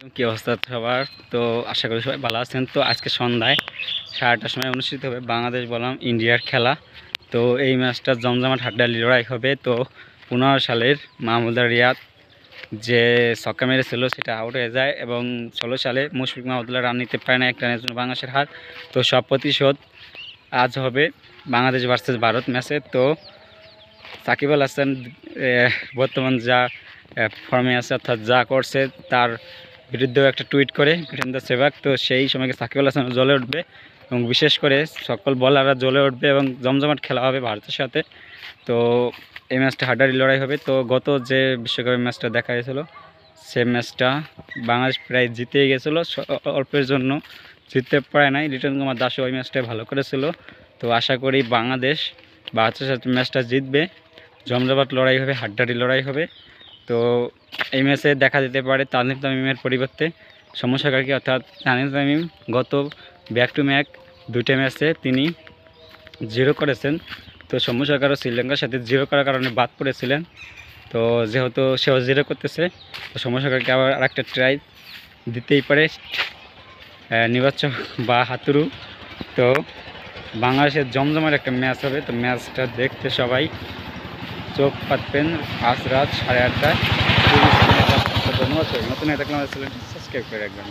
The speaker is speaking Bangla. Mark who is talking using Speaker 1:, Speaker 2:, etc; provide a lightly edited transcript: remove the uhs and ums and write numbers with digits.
Speaker 1: কি অবস্থা সবার? তো আশা করি সবাই ভালো আছেন। তো আজকে সন্ধ্যায় 8:30টার সময় অনুষ্ঠিত হবে বাংলাদেশ বনাম ইন্ডিয়ার খেলা। তো এই ম্যাচটা জমজমাট হাড্ডাহাড্ডি লড়াই হবে। তো 15 সালের মাহমুদুল্লাহ রিয়াদ যে ছক্কা মেরেছিল সেটা আউট হয়ে যায়, এবং 16 সালে মুশফিক মাহমুদুল্লাহ রান নিতে পারে না, একটা রানের জন্য বাংলাদেশের হার। তো সব প্রতিশোধ আজ হবে বাংলাদেশ ভার্সেস ভারত ম্যাচে। তো সাকিব আল হাসান বর্তমান যা ফর্মে আছে, অর্থাৎ যা করছে তার বিরুদ্ধেও একটা টুইট করে বীরেন্দ্র সেহবাগ। তো সেই সময়কে সাকিব আল হাসান জ্বলে উঠবে, এবং বিশেষ করে সকল বলাররা জ্বলে উঠবে, এবং জমজমাট খেলা হবে ভারতের সাথে। তো এই ম্যাচটা হাড্ডাহাড্ডি লড়াই হবে। তো গত যে বিশ্বকাপের ম্যাচটা দেখা গেছিল, সে ম্যাচটা বাংলাদেশ প্রায় জিতেই গেছিলো, অল্পের জন্য জিততে পারে নাই। লিটন কুমার দাসও ওই ম্যাচটায় ভালো করেছিল। তো আশা করি বাংলাদেশ ভারতের সাথে ম্যাচটা জিতবে। জমজমাট লড়াই হবে, হাড্ডাহাড্ডি লড়াই হবে। তো এই ম্যাচে দেখা যেতে পারে তানজিম তামিমের পরিবর্তে সৌম্য সরকারকে, অর্থাৎ তানজিম তামিম গত ব্যাক টু ব্যাক দুইটা ম্যাচে তিনি 0 করেছেন। তো সৌম্য সরকারও শ্রীলঙ্কার সাথে 0 করার কারণে বাদ পড়েছিলেন। তো যেহেতু সেও 0 করতেছে, তো সৌম্য সরকারকে আবার আরেকটা ট্রাই দিতেই পারে, নির্বাচক বা হাতুরু। তো বাংলাদেশের জমজমার একটা ম্যাচ হবে। তো ম্যাচটা দেখতে সবাই চোখ পাতবেন আজ রাত 8:30টায়। ধন্যবাদ। নতুন একটা ক্লাস সাবস্ক্রাইব করে রাখবেন।